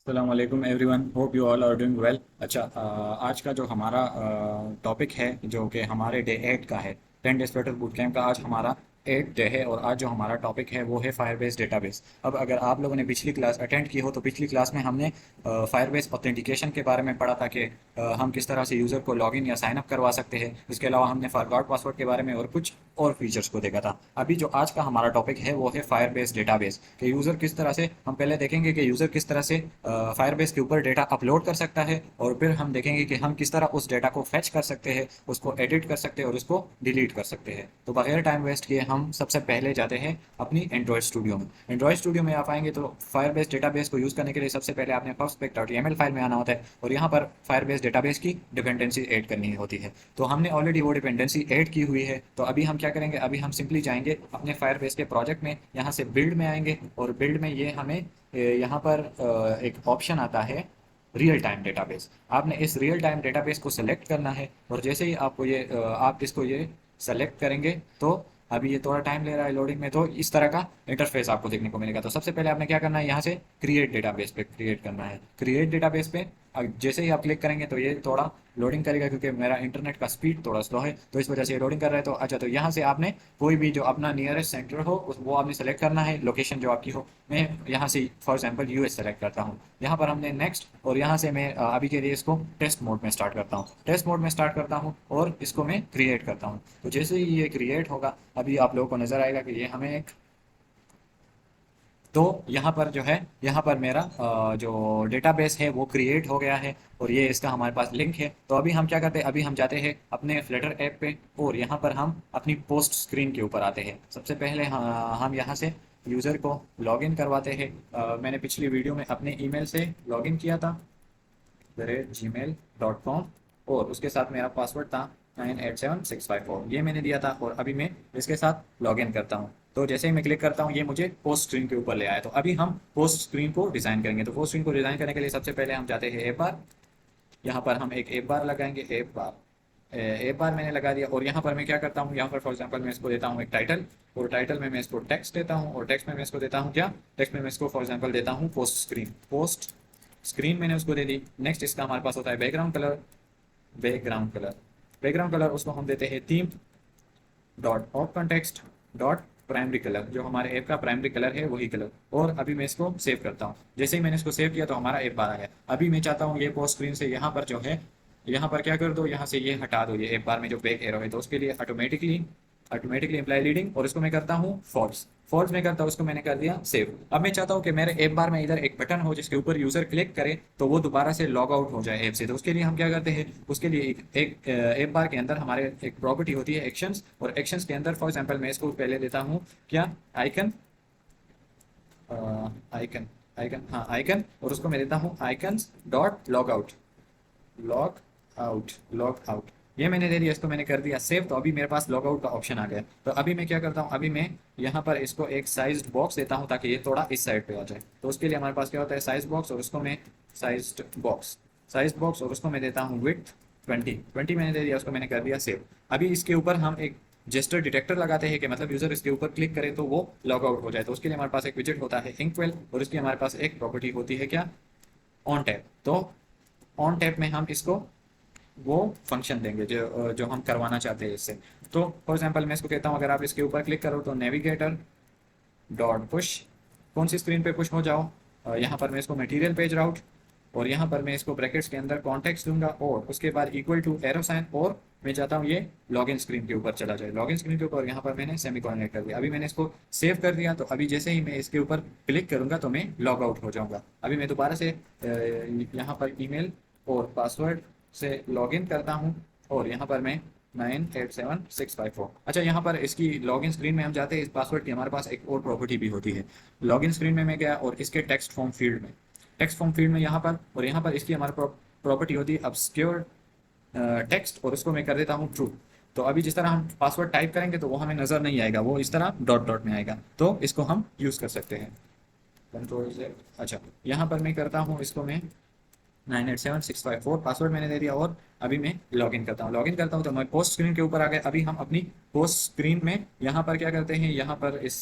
अस्सलाम वालेकुम everyone, hope you all are doing well. अच्छा, आज का जो हमारा टॉपिक है जो कि हमारे डे 8 का है, 10 डेज फ्लटर बूट कैंप का आज हमारा 8 डे है। और आज जो हमारा टॉपिक है वो है फायरबेस डेटाबेस। अब अगर आप लोगों ने पिछली क्लास अटेंड की हो तो पिछली क्लास में हमने फायरबेस ऑथेंटिकेशन के बारे में पढ़ा था कि हम किस तरह से यूज़र को लॉगिन या साइन अप करवा सकते हैं। इसके अलावा हमने फॉरगॉट पासवर्ड के बारे में और कुछ और फीचर्स को देखा था। अभी जो आज का हमारा टॉपिक है वो है फायरबेस डेटाबेस कि यूज़र किस तरह से, हम पहले देखेंगे कि यूज़र किस तरह से फायरबेस के ऊपर डेटा अपलोड कर सकता है, और फिर हम देखेंगे कि हम किस तरह उस डेटा को फेच कर सकते हैं, उसको एडिट कर सकते हैं और उसको डिलीट कर सकते हैं। तो बगैर टाइम वेस्ट किए हम सबसे पहले जाते हैं अपनी एंड्रॉयड स्टूडियो में। एंड्रॉयड स्टूडियो में आप आएंगे तो फायरबेस डेटाबेस को यूज़ करने के लिए सबसे पहले आपने firstspec.yml फाइल में आना होता है, और यहाँ पर फायरबेस डेटाबेस की डिपेंडेंसी ऐड करनी होती है। तो हमने ऑलरेडी वो डिपेंडेंसी ऐड की हुई है। तो अभी हम क्या करेंगे, अभी हम सिंपली जाएंगे अपने फायरबेस के प्रोजेक्ट में, यहाँ से बिल्ड में आएंगे, और बिल्ड में ये हमें यहाँ पर एक ऑप्शन आता है रियल टाइम डेटाबेस। आपने इस रियल टाइम डेटाबेस को सेलेक्ट करना है, और जैसे ही आपको ये आप इसको ये सेलेक्ट करेंगे तो अभी ये थोड़ा टाइम ले रहा है लोडिंग में, तो इस तरह का इंटरफेस आपको देखने को मिलेगा। तो सबसे पहले आपने क्या करना है, यहाँ से क्रिएट डेटाबेस पे क्रिएट करना है। क्रिएट डेटाबेस पे जैसे ही आप क्लिक करेंगे तो ये थोड़ा लोडिंग करेगा, क्योंकि मेरा इंटरनेट का स्पीड थोड़ा स्लो है तो इस वजह से ये लोडिंग कर रहा है। तो अच्छा, तो यहाँ से आपने कोई भी जो अपना नियरेस्ट सेंटर हो वो आपने सेलेक्ट करना है, लोकेशन जो आपकी हो। मैं यहाँ से फॉर एग्जांपल यूएस सेलेक्ट करता हूँ। यहाँ पर हमने नेक्स्ट, और यहाँ से मैं अभी के लिए इसको टेस्ट मोड में स्टार्ट करता हूँ। टेस्ट मोड में स्टार्ट करता हूँ और इसको मैं क्रिएट करता हूँ। तो जैसे ही ये क्रिएट होगा अभी आप लोगों को नजर आएगा कि ये हमें एक, तो यहाँ पर जो है, यहाँ पर मेरा जो डेटाबेस है वो क्रिएट हो गया है, और ये इसका हमारे पास लिंक है। तो अभी हम क्या करते हैं, अभी हम जाते हैं अपने फ्लटर ऐप पे, और यहाँ पर हम अपनी पोस्ट स्क्रीन के ऊपर आते हैं। सबसे पहले हम यहाँ से यूज़र को लॉगिन करवाते हैं। मैंने पिछली वीडियो में अपने ईमेल से लॉगिन किया था, gmail.com, और उसके साथ मेरा पासवर्ड था 987654, ये मैंने दिया था। और अभी मैं इसके साथ लॉगिन करता हूँ। तो जैसे ही मैं क्लिक करता हूँ ये मुझे पोस्ट स्क्रीन के ऊपर ले आया। तो अभी हम पोस्ट स्क्रीन को डिज़ाइन करेंगे। तो पोस्ट स्क्रीन को डिज़ाइन करने के लिए सबसे पहले हम जाते हैं ऐप बार। यहाँ पर हम एक ऐप बार लगाएंगे, ऐप बार। ऐप बार मैंने लगा दिया, और यहाँ पर मैं क्या करता हूँ, यहाँ पर फॉर एग्जांपल मैं इसको देता हूँ एक टाइटल, और टाइटल में मैं इसको टेक्स्ट देता हूँ, और टेक्स्ट में मैं इसको देता हूँ क्या, टेक्स्ट में मैं इसको फॉर एग्जांपल देता हूँ पोस्ट स्क्रीन। पोस्ट स्क्रीन मैंने उसको दे दी। नेक्स्ट इसका हमारे पास होता है background colour. Background colour, background colour उसको हम देते हैं theme dot of context dot primary colour, जो हमारे ऐप का प्राइमरी कलर है वही कलर। और अभी मैं इसको सेव करता हूँ। जैसे ही मैंने इसको सेव किया तो हमारा ऐप बार आ गया। अभी मैं चाहता हूँ ये पोस्ट स्क्रीन से यहाँ पर जो है, यहाँ पर क्या कर दो, यहाँ से ये हटा दो, ये ऐप बार में जो बैक एरो है। तो उसके लिए ऑटोमेटिकली ऑटोमेटिकली अप्लाई लीडिंग, और इसको मैं करता हूँ फॉल्स। फॉल्स में करता हूँ, उसको मैंने कर दिया सेव। अब मैं चाहता हूँ कि मेरे ऐप बार में इधर एक बटन हो जिसके ऊपर यूजर क्लिक करे तो वो दोबारा से लॉग आउट हो जाए ऐप से। तो उसके लिए हम क्या करते हैं, उसके लिए एक ऐप बार के अंदर हमारे एक प्रॉपर्टी होती है एक्शंस, और एक्शंस के अंदर फॉर एग्जांपल मैं इसको पहले देता हूँ क्या, आइकन, आइकन, आइकन, हाँ आइकन, और उसको मैं देता हूँ icons dot log out, log out, log out. ये मैंने दे दिया, इसको मैंने कर दिया सेव। तो अभी मेरे पास लॉग आउट का ऑप्शन आ गया। तो अभी मैं क्या करता हूँ, अभी मैं यहाँ पर इसको एक साइज्ड बॉक्स देता हूँ ताकि ये थोड़ा इस साइड पे आ जाए। तो उसके लिए हमारे पास क्या होता है, साइज बॉक्स, और उसको मैं साइज्ड बॉक्स, साइज बॉक्स, और उसको मैं देता हूँ विड्थ 20 मैंने दे दिया, उसको मैंने कर दिया सेव। अभी इसके ऊपर हम एक जेस्टर डिटेक्टर लगाते हैं कि मतलब यूजर इसके ऊपर क्लिक करे तो वो लॉग आउट हो जाए। तो उसके लिए हमारे पास एक विजेट होता है इंकवेल, और इसकी हमारे पास एक प्रॉपर्टी होती है क्या, ऑन टैप। तो ऑन टैप में हम इसको वो फंक्शन देंगे जो जो हम करवाना चाहते हैं इससे। तो फॉर एग्जांपल मैं इसको कहता हूँ अगर आप इसके ऊपर क्लिक करो तो नेविगेटर डॉट पुश, कौन सी स्क्रीन पे पुश हो जाओ, यहाँ पर मैं इसको मटेरियल पेज राउट, और यहाँ पर मैं इसको ब्रैकेट्स के अंदर कॉन्टेक्स्ट दूंगा, और उसके बाद इक्वल टू एरो साइन, और मैं चाहता हूँ ये लॉगिन स्क्रीन के ऊपर चला जाए, लॉगिन स्क्रीन के ऊपर। यहाँ पर मैंने सेमीकोलन कर दिया। अभी मैंने इसको सेव कर दिया। तो अभी जैसे ही मैं इसके ऊपर क्लिक करूंगा तो मैं लॉग आउट हो जाऊंगा। अभी मैं दोबारा से यहाँ पर ईमेल और पासवर्ड से लॉगिन करता हूँ, और यहाँ पर मैं 987654। अच्छा, यहाँ पर इसकी लॉगिन स्क्रीन में हम जाते हैं, इस पासवर्ड की हमारे पास एक और प्रॉपर्टी भी होती है। लॉगिन स्क्रीन में मैं गया और इसके टेक्स्ट फॉर्म फील्ड में, टेक्स्ट फॉर्म फील्ड में यहाँ पर, और यहाँ पर इसकी हमारे प्रॉपर्टी होती है obscure टेक्स्ट, और उसको मैं कर देता हूँ ट्रू। तो अभी जिस तरह हम पासवर्ड टाइप करेंगे तो वो हमें नजर नहीं आएगा, वो इस तरह डॉट डॉट में आएगा। तो इसको हम यूज कर सकते हैं कंट्रोल से। अच्छा, यहाँ पर मैं करता हूँ इसको मैं 987654 पासवर्ड मैंने दे दिया, और अभी मैं लॉगिन करता हूँ। लॉगिन करता हूँ तो मैं पोस्ट स्क्रीन के ऊपर आ गए। अभी हम अपनी पोस्ट स्क्रीन में यहाँ पर क्या करते हैं, यहाँ पर इस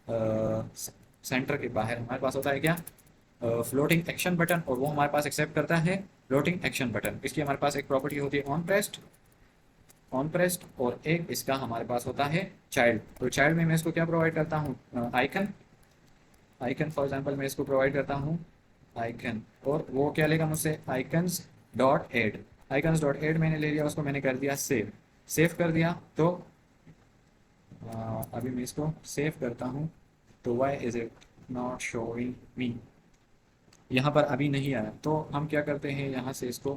सेंटर के बाहर हमारे पास होता है क्या, फ्लोटिंग एक्शन बटन, और वो हमारे पास एक्सेप्ट करता है फ्लोटिंग एक्शन बटन। इसकी हमारे पास एक प्रॉपर्टी होती है ऑन प्रेस्ड, और एक इसका हमारे पास होता है चाइल्ड। तो चाइल्ड में मैं इसको क्या प्रोवाइड करता हूँ, आइकन फॉर एग्जांपल मैं इसको प्रोवाइड करता हूँ आइकन, और वो क्या लेगा मुझसे, आइकन्स डॉट एड मैंने ले लिया, उसको मैंने कर दिया सेव कर दिया। तो अभी मैं इसको सेव करता हूँ, तो why is it not showing me, यहाँ पर अभी नहीं आया। तो हम क्या करते हैं, यहाँ से इसको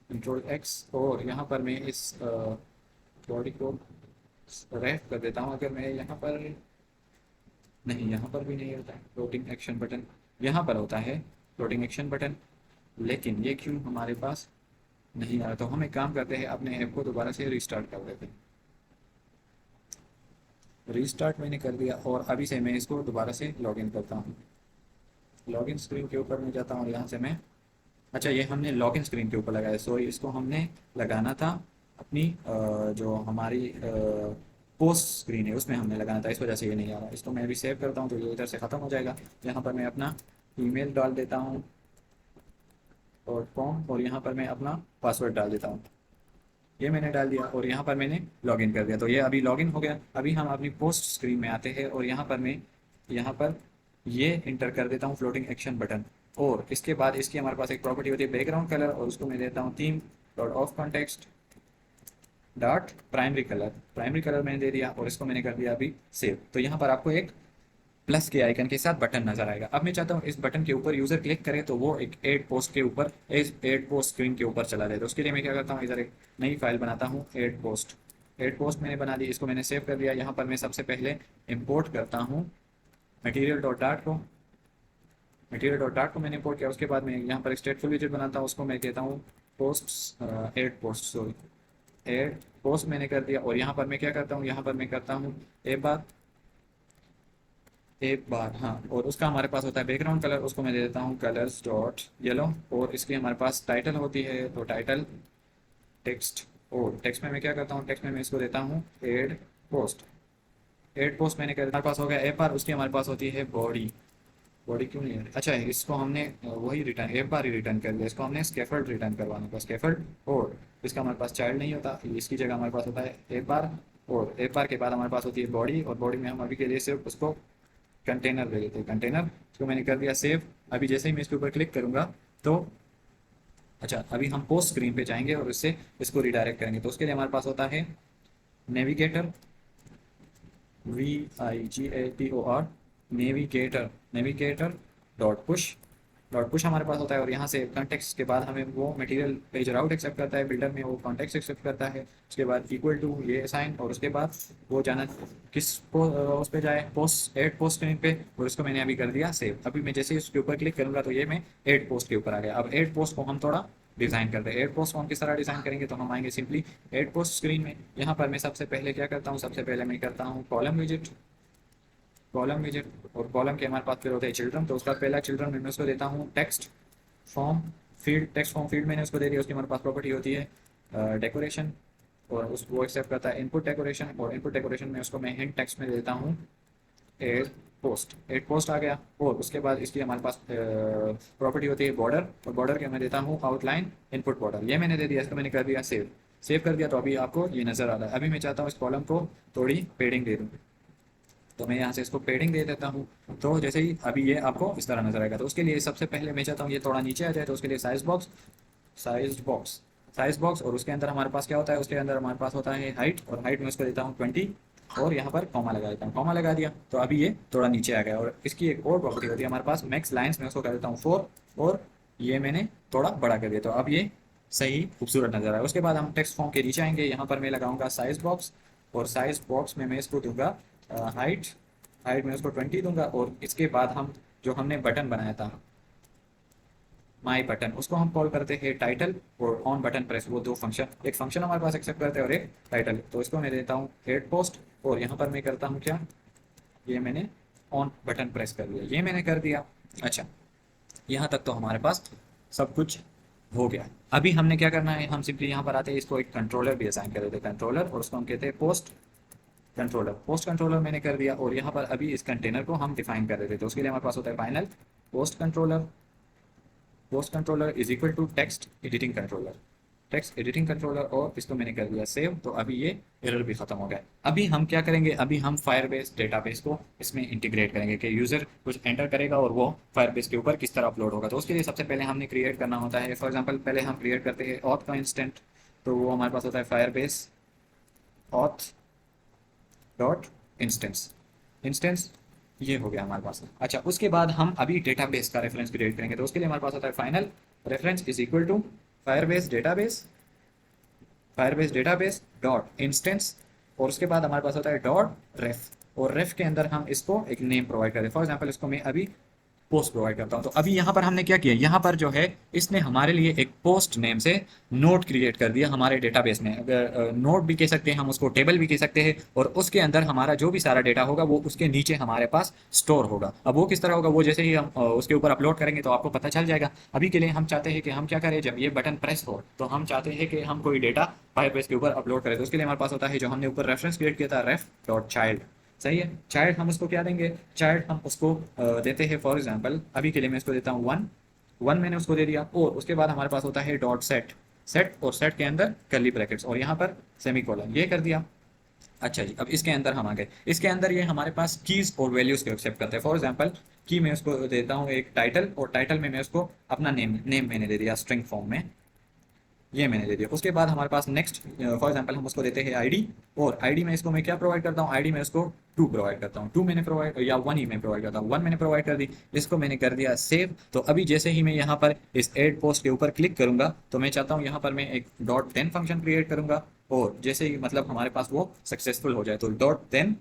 कंट्रोल एक्स, और यहाँ पर मैं इस बॉडी को रेफ कर देता हूँ। अगर मैं यहाँ पर, नहीं यहाँ पर भी नहीं होता है फ्लोटिंग एक्शन बटन, यहाँ पर होता है फ्लोटिंग एक्शन बटन, लेकिन ये क्यों हमारे पास नहीं आ रहा। तो हम एक काम करते हैं, अपने ऐप को दोबारा से रिस्टार्ट कर देते हैं। रिस्टार्ट मैंने कर दिया, और अभी से मैं इसको दोबारा से लॉगिन करता हूँ। लॉगिन स्क्रीन के ऊपर मैं जाता हूँ, यहाँ से मैं, अच्छा ये हमने लॉगिन स्क्रीन के ऊपर लगाया, सॉरी इसको हमने लगाना था अपनी जो हमारी पोस्ट स्क्रीन है उसमें हमने लगाना था, इस वजह से ये नहीं आ रहा। इसको मैं अभी सेव करता हूँ तो ये इधर से ख़त्म हो जाएगा। यहाँ पर मैं अपना ईमेल डाल देता हूँ .com, और यहाँ पर मैं अपना पासवर्ड डाल देता हूँ। ये मैंने डाल दिया, और यहाँ पर मैंने लॉगिन कर दिया, तो ये अभी लॉगिन हो गया। अभी हम अपनी पोस्ट स्क्रीन में आते हैं, और यहाँ पर मैं यहाँ पर ये इंटर कर देता हूँ फ्लोटिंग एक्शन बटन, और इसके बाद इसकी हमारे पास एक प्रॉपर्टी होती है बैकग्राउंड कलर, और उसको मैं देता हूँ theme dot of context dot primary colour मैंने दे दिया, और इसको मैंने कर दिया अभी सेव। तो यहाँ पर आपको एक प्लस के आइकन के साथ बटन नजर आएगा। अब मैं चाहता हूँ इस बटन के ऊपर यूजर क्लिक करे तो वो एक एड पोस्ट के ऊपर, इस एड पोस्ट स्क्रीन के ऊपर चला जाए। तो उसके लिए मैं क्या करता हूँ, इधर एक नई फाइल बनाता हूँ, एड पोस्ट मैंने बना दी, इसको मैंने सेव कर दिया। यहाँ पर मैं सबसे पहले इम्पोर्ट करता हूँ मटीरियल डॉट डार्ट को मैंने इम्पोर्ट किया। उसके बाद मैं यहाँ पर एक स्टेटफुल विजेट बनाता हूँ, उसको मैं कहता हूँ एड पोस्ट मैंने कर दिया। और यहाँ पर मैं क्या करता हूँ, यहाँ पर मैं करता हूँ एक बार हाँ, और उसका हमारे पास होता है बैकग्राउंड कलर, उसको मैं दे देता हूँ कलर्स डॉट येलो। और इसकी हमारे पास टाइटल होती है, तो टाइटल टेक्स्ट, और टेक्स्ट में मैं क्या करता हूँ, टेक्स्ट में मैं इसको देता हूँ एड पोस्ट मैंने कर, हमारे पास हो गया एप बार। उसकी हमारे पास होती है बॉडी क्यों नहीं है, अच्छा है इसको हमने वही रिटर्न एप बार ही रिटर्न कर दिया, इसको हमने स्कैफोल्ड रिटर्न करवाने का स्कैफोल्ड। और इसका हमारे पास चाइल्ड नहीं होता, इसकी जगह हमारे पास होता है एप बार, और एप बार के बाद हमारे पास होती है बॉडी, और बॉडी में हम अभी के लिए सिर्फ उसको कंटेनर दे देते हैं, कंटेनर। इसको मैंने कर दिया सेव। अभी जैसे ही मैं इसके ऊपर क्लिक करूंगा तो, अच्छा अभी हम पोस्ट स्क्रीन पे जाएंगे और इससे इसको रिडायरेक्ट करेंगे। तो उसके लिए हमारे पास होता है navigator, VIGATOR, navigator dot push हमारे पास होता है। और यहाँ से कॉन्टेक्स्ट के बाद हमें वो मटेरियल पेज राउट एक्सेप्ट करता है, बिल्डर में वो कॉन्टेक्स्ट एक्सेप्ट करता है। उसके बाद इक्वल टू ये असाइन, और उसके बाद वो जाना उस पे जाए एड पोस्ट स्क्रीन पे, और इसको मैंने अभी कर दिया सेव। अभी मैं जैसे ही उसके ऊपर क्लिक करूंगा तो ये मैं एड पोस्ट के ऊपर आ गया। अब एड पोस्ट को हम थोड़ा डिज़ाइन करते हैं। एड पोस्ट को हम किस तरह डिज़ाइन करेंगे, तो हम आएंगे सिंपली एड पोस्ट स्क्रीन में। यहाँ पर मैं सबसे पहले क्या करता हूँ, सबसे पहले मैं करता हूँ कॉलम विजिट, और कॉलम के हमारे पास फिर होते हैं चिल्ड्रन। तो उसका पहला चिल्ड्रन मैं उसको देता हूँ टेक्स्ट फॉर्म फील्ड मैंने उसको दे दिया। उसकी हमारे पास प्रॉपर्टी होती है डेकोरेशन, और उसको एक्सेप्ट करता है इनपुट डेकोरेशन, और इनपुट डेकोरेशन में उसको मैं हिंट टेक्स्ट में देता हूँ एड पोस्ट आ गया। और उसके बाद इसकी हमारे पास प्रॉपर्टी होती है बॉर्डर, और बॉर्डर के मैं देता हूँ आउटलाइन इनपुट बॉर्डर। ये मैंने दे दिया, इसको मैंने कर दिया सेव कर दिया। तो अभी आपको ये नज़र आ रहा है। अभी मैं चाहता हूँ इस कॉलम को थोड़ी पेडिंग दे दूँ, तो मैं यहाँ से इसको पेडिंग दे देता हूँ। तो जैसे ही अभी ये आपको इस तरह नजर आएगा। तो उसके लिए सबसे पहले मैं चाहता हूँ ये थोड़ा नीचे आ जाए, तो उसके लिए साइज बॉक्स, और उसके अंदर हमारे पास क्या होता है, उसके अंदर हमारे पास होता है हाइट, और हाइट में उसको देता हूँ 20, और यहाँ पर कॉमा लगा देता हूँ, कॉमा लगा दिया। तो अभी ये थोड़ा नीचे आ गया। और इसकी एक और प्रॉपर्टी होती है हमारे पास मैक्स लाइन्स में, उसको कर देता हूँ 4, और ये मैंने थोड़ा बड़ा कर दिया। तो अब ये सही खूबसूरत नजर आया। उसके बाद हम टेक्स्ट फॉर्म के नीचे आएंगे, यहाँ पर मैं लगाऊंगा साइज बॉक्स, और साइज बॉक्स में मैं इसको दूंगा हाइट में उसको 20 दूंगा। और इसके बाद हम जो हमने बटन बनाया था माई बटन, उसको हम कॉल करते हैं टाइटल और ऑन बटन प्रेस। वो दो फंक्शन, एक फंक्शन हमारे पास एक्सेप्ट करते हैं और एक टाइटल। तो इसको मैं देता हूँ हेड पोस्ट, और यहाँ पर मैं करता हूँ क्या, ये मैंने ऑन बटन प्रेस कर दिया, ये मैंने कर दिया। अच्छा, यहाँ तक तो हमारे पास सब कुछ हो गया। अभी हमने क्या करना है, हम सिंपली यहाँ पर आते हैं, इसको एक कंट्रोलर भी असाइन कर देते हैं, कंट्रोलर, और उसको हम कहते हैं पोस्ट कंट्रोलर मैंने कर दिया। और यहाँ पर अभी इस कंटेनर को हम डिफाइन कर देते हैं। तो उसके लिए हमारे पास होता है final post controller, post controller is equal to text editing controller, text editing controller, और इसको मैंने कर दिया सेव। तो अभी ये एरर भी खत्म हो गया। अभी हम क्या करेंगे, अभी हम फायरबेस डेटाबेस को इसमें इंटीग्रेट करेंगे कि यूजर कुछ एंटर करेगा और वो फायरबेस के ऊपर किस तरह अपलोड होगा। तो उसके लिए सबसे पहले हमने क्रिएट करना होता है, फॉर एग्जांपल पहले हम क्रिएट करते हैं ऑथ का इंस्टेंट। तो वो हमारे पास होता है Firebase auth dot instance, instance ये हो गया हमारे पास। अच्छा, उसके बाद हम अभी डेटाबेस का रेफरेंस क्रिएट करेंगे। तो उसके लिए हमारे पास होता है final reference is equal to Firebase database, Firebase database dot instance, और उसके बाद हमारे पास होता है डॉट रेफ, और रेफ के अंदर हम इसको एक नेम प्रोवाइड करते हैं। फॉर एग्जांपल इसको मैं अभी पोस्ट प्रोवाइड करता हूँ। तो अभी यहाँ पर हमने क्या किया, यहाँ पर जो है इसने हमारे लिए एक पोस्ट नेम से नोट क्रिएट कर दिया हमारे डेटाबेस में। अगर नोट भी कह सकते हैं हम उसको, टेबल भी कह सकते हैं, और उसके अंदर हमारा जो भी सारा डेटा होगा वो उसके नीचे हमारे पास स्टोर होगा। अब वो किस तरह होगा, वो जैसे ही हम उसके ऊपर अपलोड करेंगे तो आपको पता चल जाएगा। अभी के लिए हम चाहते हैं कि हम क्या करें, जब ये बटन प्रेस हो तो हम चाहते हैं कि हम कोई डेटा फायरबेस के ऊपर अपलोड करें। तो उसके लिए हमारे पास होता है जो हमने ऊपर रेफरेंस क्रिएट किया था, रेफ डॉट चाइल्ड। सही है, चाइल्ड हम उसको क्या देंगे, चाइल्ड हम उसको देते हैं फॉर एग्जांपल अभी के लिए मैं इसको देता हूँ वन, वन मैंने उसको दे दिया। और उसके बाद हमारे पास होता है डॉट सेट, सेट और सेट के अंदर कर्ली ब्रैकेट्स, और यहाँ पर सेमी कॉलन, ये कर दिया। अच्छा जी, अब इसके अंदर हम आ गए। इसके अंदर ये हमारे पास कीज और वैल्यूज को एक्सेप्ट करते हैं। फॉर एग्जांपल की मैं उसको देता हूँ एक टाइटल, और टाइटल में मैं उसको अपना नेम, नेम मैंने दे दिया स्ट्रिंग फॉर्म में, ये मैंने दे दिया। उसके बाद हमारे पास नेक्स्ट फॉर एग्जांपल हम उसको देते हैं आईडी, और आईडी में इसको मैं क्या प्रोवाइड करता हूँ, आईडी में इसको टू प्रोवाइड करता हूँ, टू मैंने प्रोवाइड, या वन ही मैं प्रोवाइड करता हूँ, वन मैंने प्रोवाइड कर दी। इसको मैंने कर दिया सेव। तो अभी जैसे ही मैं यहाँ पर इस एड पोस्ट के ऊपर क्लिक करूंगा तो मैं चाहता हूँ यहाँ पर मैं एक डॉट देन फंक्शन क्रिएट करूंगा, और जैसे ही मतलब हमारे पास वो सक्सेसफुल हो जाए तो डॉट देन,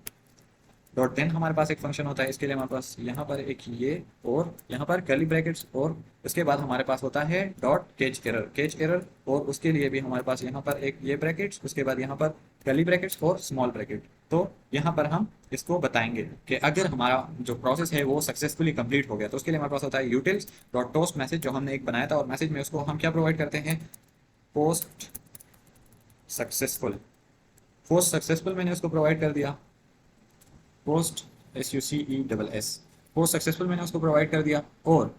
डॉट देन हमारे पास एक फंक्शन होता है। इसके लिए हमारे पास यहाँ पर एक ये, और यहाँ पर कर्ली ब्रैकेट्स, और उसके बाद हमारे पास होता है dot catch error, catch error, और उसके लिए भी हमारे पास यहाँ पर एक ये ब्रैकेट्स, उसके बाद यहाँ पर कर्ली ब्रैकेट्स और स्मॉल ब्रैकेट। तो यहाँ पर हम इसको बताएंगे कि अगर हमारा जो प्रोसेस है वो सक्सेसफुली कंप्लीट हो गया तो उसके लिए हमारे पास होता है यूटिल्स डॉट टोस्ट मैसेज, जो हमने एक बनाया था, और मैसेज में उसको हम क्या प्रोवाइड करते हैं, पोस्ट सक्सेसफुल, पोस्ट सक्सेसफुल मैंने उसको प्रोवाइड कर दिया, पोस्ट SUCCESS, पोस्ट सक्सेसफुल मैंने उसको प्रोवाइड कर दिया। और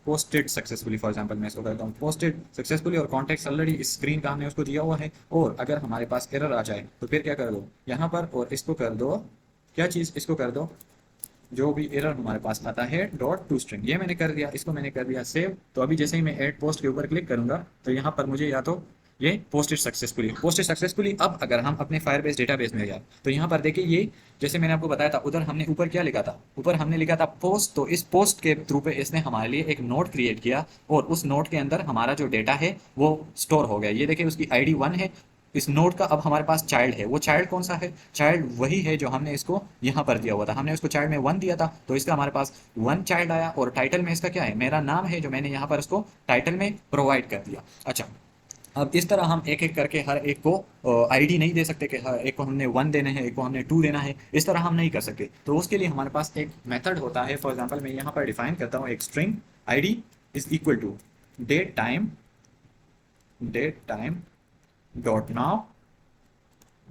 पोस्टेड सक्सेसफुली फॉर एग्जांपल मैं इसको करता हूँ पोस्टेड सक्सेसफुली, और कॉन्टेक्ट ऑलरेडी इस स्क्रीन का हमने उसको दिया हुआ है। और अगर हमारे पास एरर आ जाए तो फिर क्या कर दो यहाँ पर, और इसको कर दो क्या चीज़, इसको कर दो जो भी एरर हमारे पास आता है डॉट टू स्ट्रिंग, ये मैंने कर दिया, इसको मैंने कर दिया सेव। तो अभी जैसे ही मैं ऐड पोस्ट के ऊपर क्लिक करूंगा तो यहाँ पर मुझे या तो ये पोस्टेड सक्सेसफुली, पोस्टेड सक्सेसफुली। अब अगर हम अपने फायरबेस डेटाबेस में जाए तो यहाँ पर देखिए ये जैसे मैंने आपको बताया था, उधर हमने ऊपर क्या लिखा था, ऊपर हमने लिखा था पोस्ट। तो इस पोस्ट के थ्रू पे इसने हमारे लिए एक नोट क्रिएट किया, और उस नोट के अंदर हमारा जो डेटा है वो स्टोर हो गया। ये देखिए उसकी आईडी वन है, इस नोट का अब हमारे पास चाइल्ड है। वो चाइल्ड कौन सा है, चाइल्ड वही है जो हमने इसको यहाँ पर दिया हुआ था, हमने उसको चाइल्ड में वन दिया था, तो इसका हमारे पास वन चाइल्ड आया। और टाइटल में इसका क्या है, मेरा नाम है जो मैंने यहाँ पर इसको टाइटल में प्रोवाइड कर दिया। अच्छा, अब इस तरह हम एक एक करके हर एक को आईडी नहीं दे सकते कि हर एक को हमने वन देना है, एक को हमने टू देना है, इस तरह हम नहीं कर सकते। तो उसके लिए हमारे पास एक मेथड होता है। फॉर एग्जांपल मैं यहाँ पर डिफाइन करता हूँ एक string ID is equal to date time, date time dot now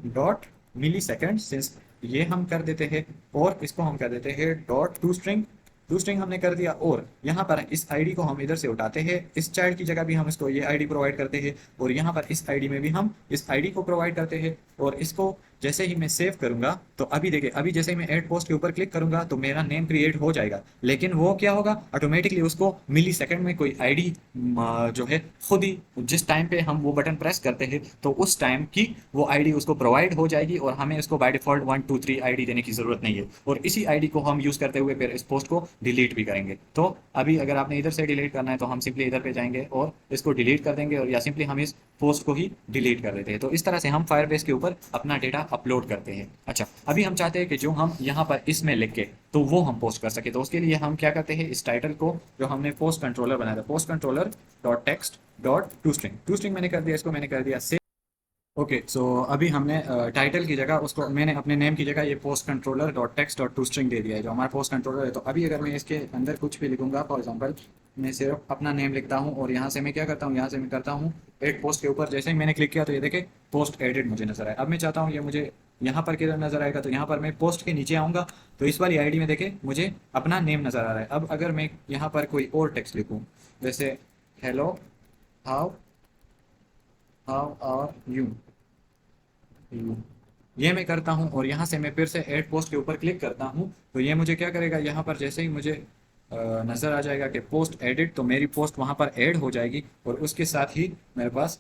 dot millisecond, since ये हम कर देते हैं, और इसको हम कर देते हैं dot to string, to string हमने कर दिया। और यहाँ पर इस आईडी को हम इधर से उठाते हैं, इस चाइल्ड की जगह भी हम इसको ये आईडी प्रोवाइड करते हैं, और यहाँ पर इस आईडी में भी हम इस आईडी को प्रोवाइड करते हैं। और इसको जैसे ही मैं सेव करूंगा तो अभी देखिए, अभी जैसे ही मैं ऐड पोस्ट के ऊपर क्लिक करूंगा तो मेरा नेम क्रिएट हो जाएगा, लेकिन वो क्या होगा, ऑटोमेटिकली उसको मिली सेकेंड में कोई आईडी जो है खुद ही जिस टाइम पे हम वो बटन प्रेस करते हैं तो उस टाइम की वो आईडी उसको प्रोवाइड हो जाएगी, और हमें इसको बाय डिफॉल्ट 1 2 3 आईडी देने की जरूरत नहीं है। और इसी आईडी को हम यूज करते हुए फिर इस पोस्ट को डिलीट भी करेंगे। तो अभी अगर आपने इधर से डिलीट करना है तो हम सिंपली इधर पे जाएंगे और इसको डिलीट कर देंगे, और या सिंपली हम इस पोस्ट को ही डिलीट कर देते हैं। तो इस तरह से हम फायरबेस के ऊपर अपना डेटा अपलोड करते हैं। अच्छा, अभी हम चाहते हैं कि जो हम यहाँ पर इसमें लिख के तो वो हम पोस्ट कर सके। तो उसके लिए हम क्या करते हैं, इस टाइटल को जो हमने पोस्ट कंट्रोलर बनाया था, post controller dot text dot to string, to string मैंने कर दिया, इसको मैंने कर दिया सेव। ओके, सो अभी हमने टाइटल की जगह उसको मैंने अपने नेम की जगह ये post controller dot text dot to string दे दिया है जो हमारा पोस्ट कंट्रोलर है। तो अभी अगर मैं इसके अंदर कुछ भी लिखूंगा, फॉर एग्जांपल मैं सिर्फ अपना नेम लिखता हूँ, और यहाँ से मैं क्या करता हूँ, यहाँ से मैं करता हूँ एड पोस्ट के ऊपर। जैसे ही मैंने क्लिक किया तो ये देखे पोस्ट एडिट मुझे नजर आया। अब मैं चाहता हूँ ये मुझे यहाँ पर किधर नज़र आएगा, तो यहाँ पर मैं पोस्ट के नीचे आऊँगा तो इस वाली आईडी में देखे मुझे अपना नेम नज़र आ रहा है। अब अगर मैं यहाँ पर कोई और टेक्स्ट लिखूँ, जैसे hello, how how are you, ये मैं करता हूँ और यहाँ से मैं फिर से ऐड पोस्ट के ऊपर क्लिक करता हूँ, तो ये मुझे क्या करेगा, यहाँ पर जैसे ही मुझे नज़र आ जाएगा कि पोस्ट एडिट, तो मेरी पोस्ट वहाँ पर ऐड हो जाएगी और उसके साथ ही मेरे पास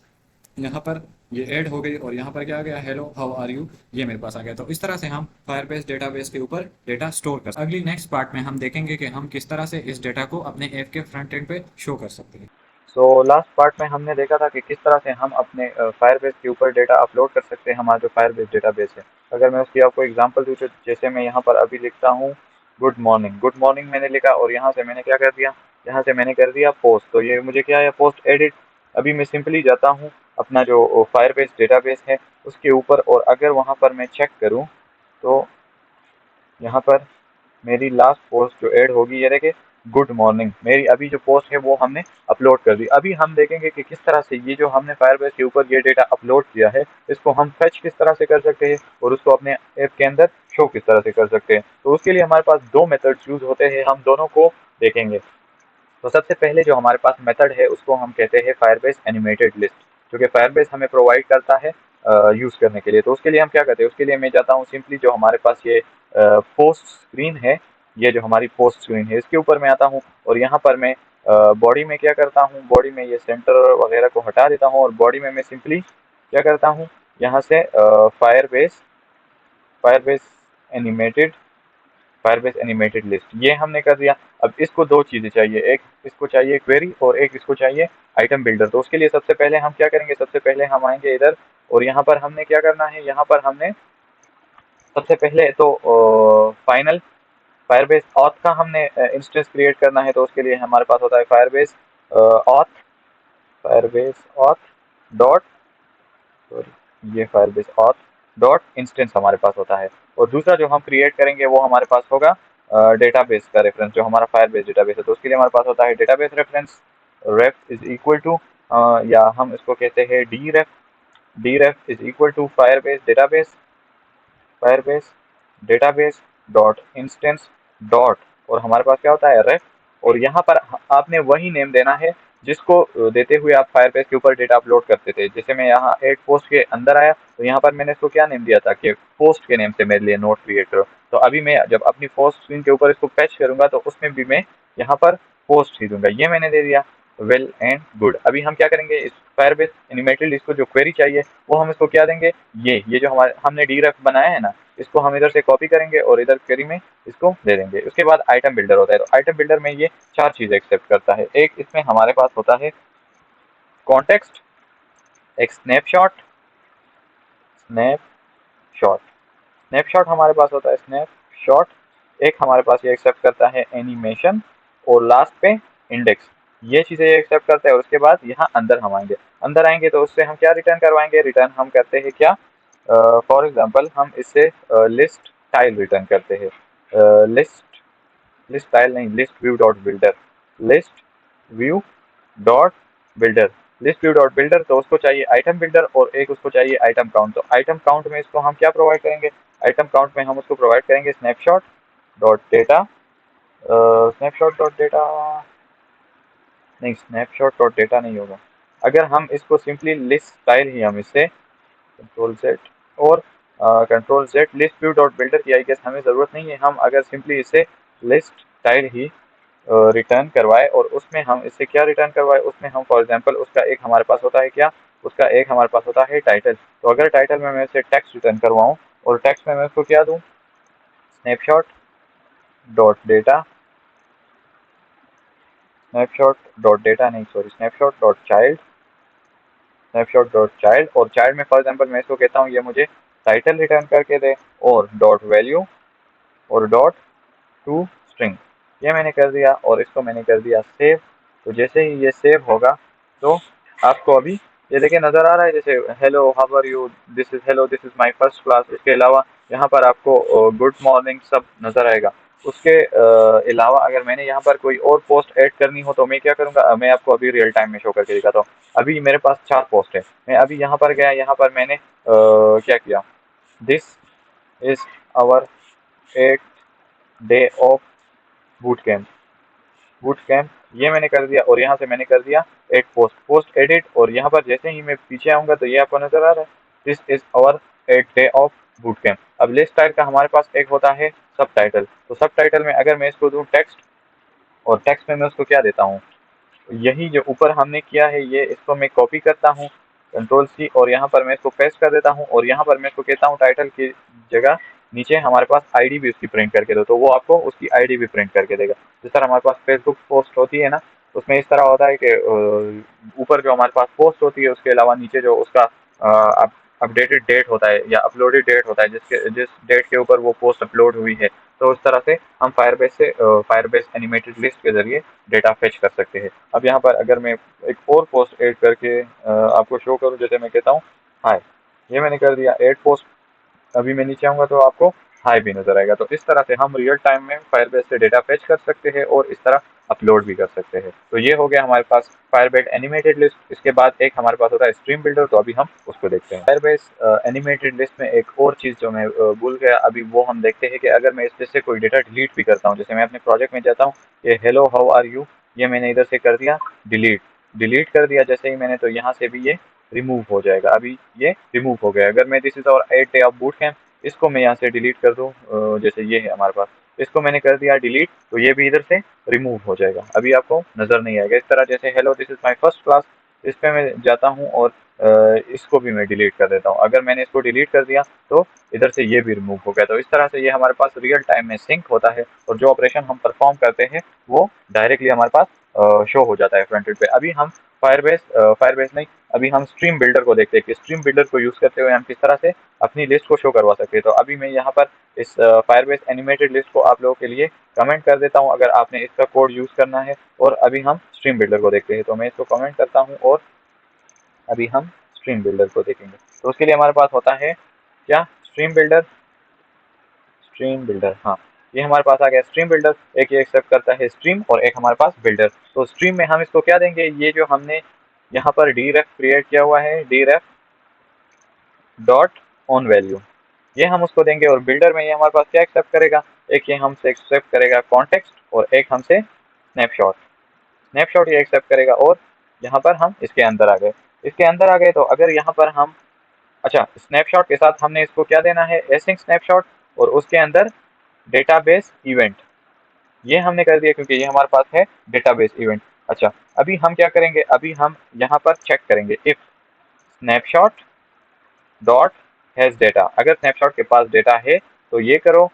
यहाँ पर ये ऐड हो गई और यहाँ पर क्या आ गया, हेलो हाउ आर यू, ये मेरे पास आ गया। तो इस तरह से हम फायरबेस डेटाबेस के ऊपर डेटा स्टोर कर सकते हैं। अगली नेक्स्ट पार्ट में हम देखेंगे कि हम किस तरह से इस डेटा को अपने ऐप के फ्रंट एंड पे शो कर सकते हैं। सो लास्ट पार्ट में हमने देखा था कि किस तरह से हम अपने फायरबेस के ऊपर डेटा अपलोड कर सकते हैं, हमारा जो फायरबेस डेटाबेस है। अगर मैं उसकी आपको एग्जांपल दूँ तो जैसे मैं यहाँ पर अभी लिखता हूँ गुड मॉर्निंग, गुड मॉर्निंग मैंने लिखा और यहाँ से मैंने क्या कर दिया, यहाँ से मैंने कर दिया पोस्ट। तो ये मुझे क्या है, पोस्ट एडिट। अभी मैं सिंपली जाता हूँ अपना जो फायरबेस डेटाबेस है उसके ऊपर, और अगर वहाँ पर मैं चेक करूँ तो यहाँ पर मेरी लास्ट पोस्ट जो ऐड होगी, ये देखे गुड मॉर्निंग, मेरी अभी जो पोस्ट है वो हमने अपलोड कर दी। अभी हम देखेंगे कि किस तरह से ये जो हमने फायरबेस के ऊपर ये डेटा अपलोड किया है इसको हम फेच किस तरह से कर सकते हैं और उसको अपने ऐप के अंदर शो किस तरह से कर सकते हैं। तो उसके लिए हमारे पास दो मेथड्स यूज होते हैं, हम दोनों को देखेंगे। तो सबसे पहले जो हमारे पास मेथड है उसको हम कहते हैं फायरबेस एनिमेटेड लिस्ट, जो कि फायरबेस हमें प्रोवाइड करता है यूज करने के लिए। तो उसके लिए हम क्या करते हैं, उसके लिए मैं जाता हूँ सिंपली जो हमारे पास ये पोस्ट स्क्रीन है, ये जो हमारी पोस्ट स्क्रीन है इसके ऊपर मैं आता हूँ और यहाँ पर मैं बॉडी में क्या करता हूँ, बॉडी में ये सेंटर वगैरह को हटा देता हूँ और बॉडी में मैं सिंपली क्या करता हूँ, यहाँ से Firebase Firebase animated Firebase animated list, ये हमने कर दिया। अब इसको दो चीजें चाहिए, एक इसको चाहिए क्वेरी और एक इसको चाहिए आइटम बिल्डर। तो उसके लिए सबसे पहले हम क्या करेंगे, सबसे पहले हम आएंगे इधर और यहाँ पर हमने क्या करना है, यहाँ पर हमने सबसे पहले तो फाइनल फायरबेस ऑथ का हमने इंस्टेंस क्रिएट करना है। तो उसके लिए हमारे पास होता है auth Firebase auth dot sorry ये फायरबेस ऑथ डॉट इंस्टेंस हमारे पास होता है। और दूसरा जो हम क्रिएट करेंगे वो हमारे पास होगा डेटाबेस का रेफरेंस, जो हमारा फायरबेस डेटाबेस है। तो उसके लिए हमारे पास होता है database reference, ref is equal to, या हम इसको कहते हैं D ref is equal to Firebase database dot instance dot, और हमारे पास क्या होता है रेफ। और यहाँ पर आपने वही नेम देना है जिसको देते हुए आप फायरबेस के ऊपर डेटा अपलोड करते थे। जैसे मैं यहाँ एक पोस्ट के अंदर आया तो यहाँ पर मैंने इसको क्या नेम दिया था कि पोस्ट के नेम से मेरे लिए नोट क्रिएट करो। तो अभी मैं जब अपनी पोस्ट स्क्रीन के ऊपर इसको पैच करूंगा तो उसमें भी मैं यहाँ पर पोस्ट ही दूंगा, ये मैंने दे दिया। Well and good. अभी हम क्या करेंगे, इस फायरबेस एनिमेटेड इसको जो क्वेरी चाहिए वो हम इसको क्या देंगे, ये जो हमारे हमने डी रेफ बनाया है ना, इसको हम इधर से कॉपी करेंगे और इधर क्वेरी में इसको दे देंगे। उसके बाद आइटम बिल्डर होता है, तो आइटम बिल्डर में ये चार चीजें एक्सेप्ट करता है। एक इसमें हमारे पास होता है कॉन्टेक्स्ट, एक स्नैपशॉट स्नैपशॉट हमारे पास होता है स्नैपशॉट, एक हमारे पास ये एक्सेप्ट करता है एनिमेशन, और लास्ट पे इंडेक्स। ये चीजें ये एक्सेप्ट करता है। और उसके बाद यहाँ अंदर हम आएंगे, अंदर आएंगे तो उससे हम क्या रिटर्न करवाएंगे, रिटर्न हम करते हैं क्या, फॉर एग्जांपल हम इससे लिस्ट टाइल रिटर्न करते हैं। लिस्ट लिस्ट टाइल नहीं, list view dot builder, list view dot builder list view dot builder. तो उसको चाहिए आइटम बिल्डर और एक उसको चाहिए आइटम काउंट। तो आइटम काउंट में इसको हम क्या प्रोवाइड करेंगे, आइटम काउंट में हम उसको प्रोवाइड करेंगे snapshot dot data, snapshot dot data नहीं, स्नैपशॉट डॉट डेटा नहीं होगा। अगर हम इसको सिंपली लिस्ट स्टाइल ही हम इससे कंट्रोल जेड और control Z list view dot builder की आई गेस हमें ज़रूरत नहीं है। हम अगर सिंपली इसे लिस्ट स्टाइल ही रिटर्न करवाए और उसमें हम इससे क्या रिटर्न करवाए, उसमें हम फॉर एग्जांपल उसका एक हमारे पास होता है क्या, उसका एक हमारे पास होता है टाइटल। तो अगर टाइटल में मैं इसे टेक्स्ट रिटर्न करवाऊँ और टेक्स्ट में मैं उसको क्या दूँ, snapshot dot data, snapshot dot data नहीं sorry snapshot dot child, snapshot dot child, और चाइल्ड में फॉर एग्जांपल मैं इसको कहता हूँ ये मुझे टाइटल रिटर्न करके दे, और डॉट वैल्यू और डॉट टू स्ट्रिंग। ये मैंने कर दिया और इसको मैंने कर दिया सेव। तो जैसे ही ये सेव होगा तो आपको अभी ये देखिए नज़र आ रहा है, जैसे hello how are you, this is hello this is my first class. उसके अलावा यहाँ पर आपको गुड मॉर्निंग सब नज़र आएगा। उसके अलावा अगर मैंने यहाँ पर कोई और पोस्ट ऐड करनी हो तो मैं क्या करूँगा, मैं आपको अभी रियल टाइम में शो करके दिखाता हूँ। अभी मेरे पास चार पोस्ट है, मैं अभी यहाँ पर गया, यहाँ पर मैंने क्या किया, this is our 8th day of boot camp. Boot camp ये मैंने कर दिया और यहाँ से मैंने कर दिया एड पोस्ट, पोस्ट एडिट, और यहाँ पर जैसे ही मैं पीछे आऊंगा तो ये आपको नजर आ रहा है, this is our 8th day of boot camp. अब लिस्ट टाइप का हमारे पास एक होता है सब टाइटल, तो सब टाइटल में अगर मैं इसको दूं टेक्स्ट, और टेक्स्ट में मैं उसको क्या देता हूँ, यही जो ऊपर हमने किया है ये इसको मैं कॉपी करता हूँ कंट्रोल सी, और यहाँ पर मैं इसको पेस्ट कर देता हूँ, और यहाँ पर मैं इसको कहता हूँ टाइटल की जगह नीचे हमारे पास आईडी भी उसकी प्रिंट करके दो, तो वो आपको उसकी आईडी भी प्रिंट करके देगा। जिस तरह हमारे पास फेसबुक पोस्ट होती है ना, उसमें इस तरह होता है कि ऊपर जो हमारे पास पोस्ट होती है उसके अलावा नीचे जो उसका अपडेटेड डेट होता है या अपलोडेड डेट होता है, जिस डेट के ऊपर वो पोस्ट अपलोड हुई है, तो उस तरह से हम फायरबेस एनिमेटेड लिस्ट के जरिए डेटा फेच कर सकते हैं। अब यहाँ पर अगर मैं एक और पोस्ट ऐड करके आपको शो करूँ, जैसे मैं कहता हूँ हाय, ये मैंने कर दिया ऐड पोस्ट, अभी मैं नीचे आऊंगा तो आपको हाई भी नजर आएगा। तो इस तरह से हम रियल टाइम में फायरबेस से डेटा फेच कर सकते हैं और इस तरह अपलोड भी कर सकते हैं। तो ये हो गया हमारे पास फायरबेस एनिमेटेड लिस्ट। इसके बाद एक हमारे पास होता है स्ट्रीम बिल्डर, तो अभी हम उसको देखते हैं। फायरबेस एनिमेटेड लिस्ट में एक और चीज जो मैं भूल गया अभी, वो हम देखते हैं कि अगर मैं इस लिस्ट से कोई डेटा डिलीट भी करता हूँ, जैसे मैं अपने प्रोजेक्ट में जाता हूँ, ये हेलो हाउ आर यू, ये मैंने इधर से कर दिया डिलीट, डिलीट कर दिया जैसे ही मैंने, तो यहाँ से भी ये रिमूव हो जाएगा। अभी ये रिमूव हो गया। अगर मैं दिस इज और 8 डे ऑफ बूट कैंप, इसको मैं यहाँ से डिलीट कर दूँ, जैसे ये है हमारे पास, इसको मैंने कर दिया डिलीट, तो ये भी इधर से रिमूव हो जाएगा, अभी आपको नजर नहीं आएगा। इस तरह जैसे hello this is my first class, इस पे मैं जाता हूँ और इसको भी मैं डिलीट कर देता हूँ। अगर मैंने इसको डिलीट कर दिया तो इधर से ये भी रिमूव हो गया। तो इस तरह से ये हमारे पास रियल टाइम में सिंक होता है, और जो ऑपरेशन हम परफॉर्म करते हैं वो डायरेक्टली हमारे पास शो हो जाता है फ्रंट एंड पे। अभी हम फायरबेस नहीं, अभी हम स्ट्रीम बिल्डर को देखते हैं कि स्ट्रीम बिल्डर को यूज करते हुए हम किस तरह से अपनी लिस्ट को शो करवा सकते हैं। तो अभी मैं यहाँ पर इस फायरबेस एनिमेटेड लिस्ट को आप लोगों के लिए कमेंट कर देता हूँ अगर आपने इसका कोड यूज करना है। और अभी हम स्ट्रीम बिल्डर को देखते हैं, तो मैं इसको कमेंट करता हूँ और अभी हम स्ट्रीम बिल्डर को देखेंगे। तो उसके लिए हमारे पास होता है क्या, स्ट्रीम बिल्डर, स्ट्रीम बिल्डर, हाँ, ये हमारे पास आ गया स्ट्रीम बिल्डर। एक ये एक्सेप्ट करता है स्ट्रीम और एक हमारे पास बिल्डर। तो स्ट्रीम में हम इसको क्या देंगे, ये जो हमने यहाँ पर डी रेफ क्रिएट किया हुआ है, D ref dot on value, ये हम उसको देंगे। और बिल्डर में ये हमारे पास क्या एक्सेप्ट करेगा, एक ये हमसे एक्सेप्ट करेगा कॉन्टेक्स्ट और एक हमसे स्नैपशॉट, स्नैपशॉट ये एक्सेप्ट करेगा। और यहाँ पर हम इसके अंदर आ गए, इसके अंदर आ गए तो अगर यहाँ पर हम, अच्छा, स्नैपशॉट के साथ हमने इसको क्या देना है, एसिंक स्नैपशॉट, और उसके अंदर डेटाबेस इवेंट, ये हमने कर दिया क्योंकि ये हमारे पास है डेटाबेस इवेंट। अच्छा, अभी हम क्या करेंगे, अभी हम यहाँ पर चेक करेंगे if snapshot dot has data, अगर स्नैपशॉट के पास डेटा है तो ये करो,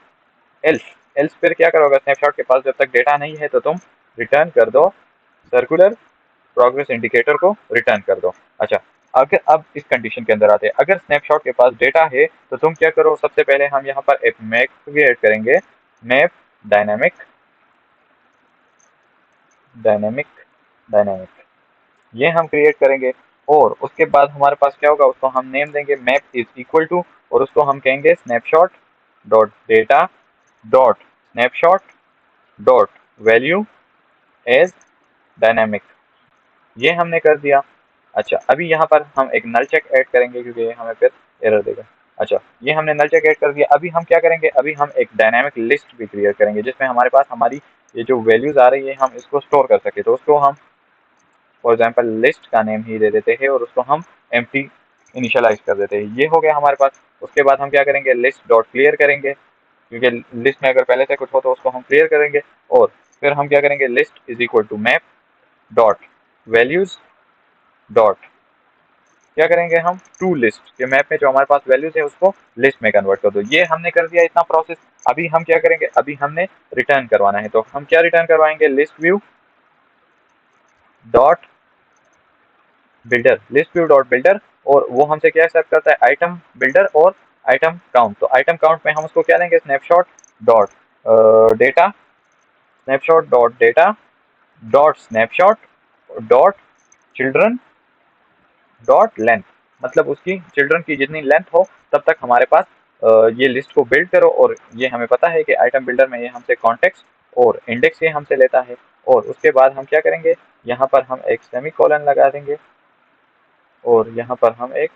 एल्स, एल्स फिर क्या करोगे, स्नैपशॉट के पास जब तक डेटा नहीं है तो तुम रिटर्न कर दो सर्कुलर प्रोग्रेस इंडिकेटर को रिटर्न कर दो। अच्छा, अगर अब इस कंडीशन के अंदर आते हैं, अगर स्नैपशॉट के पास डेटा है तो तुम क्या करो, सबसे पहले हम यहाँ पर एक मैप क्रिएट करेंगे, मैप डायनामिक, डायनामिक, डायनामिक, ये हम क्रिएट करेंगे। और उसके बाद हमारे पास क्या होगा, उसको हम नेम देंगे मैप इज इक्वल टू, और उसको हम कहेंगे snapshot dot data dot snapshot dot value as dynamic, ये हमने कर दिया। अच्छा, अभी यहाँ पर हम एक नल चेक ऐड करेंगे क्योंकि ये हमें फिर एरर देगा। अच्छा, ये हमने नल चेक ऐड कर दिया। अभी हम क्या करेंगे, अभी हम एक डायनामिक लिस्ट भी क्रिएट करेंगे जिसमें हमारे पास हमारी ये जो वैल्यूज आ रही है हम इसको स्टोर कर सके। तो उसको हम फॉर एग्जांपल लिस्ट का नेम ही दे देते हैं और उसको हम एम्प्टी इनिशियलाइज कर देते हैं। ये हो गया हमारे पास। उसके बाद हम क्या करेंगे, लिस्ट डॉट क्लियर करेंगे क्योंकि लिस्ट में अगर पहले से कुछ हो तो उसको हम क्लियर करेंगे। और फिर हम क्या करेंगे, list is equal to map dot values dot, क्या करेंगे हम, टू लिस्ट के मैप में जो हमारे पास वैल्यूज है उसको लिस्ट में कन्वर्ट कर दो। ये हमने कर दिया इतना प्रोसेस। अभी हम क्या करेंगे, अभी हमने रिटर्न करवाना है, तो हम क्या रिटर्न करवाएंगे, list view dot builder, list view dot builder, और वो हमसे क्या एक्सेप्ट करता है, आइटम बिल्डर और आइटम काउंट। तो आइटम काउंट में हम उसको क्या देंगे, snapshot dot data, snapshot dot data dot snapshot dot children dot length, मतलब उसकी चिल्ड्रन की जितनी लेंथ हो तब तक हमारे पास ये लिस्ट को बिल्ड करो। और ये हमें पता है कि आइटम बिल्डर में ये हमसे कॉन्टेक्स्ट और इंडेक्स ये हमसे लेता है। और उसके बाद हम क्या करेंगे, यहाँ पर हम एक सेमी कॉलन लगा देंगे और यहाँ पर हम एक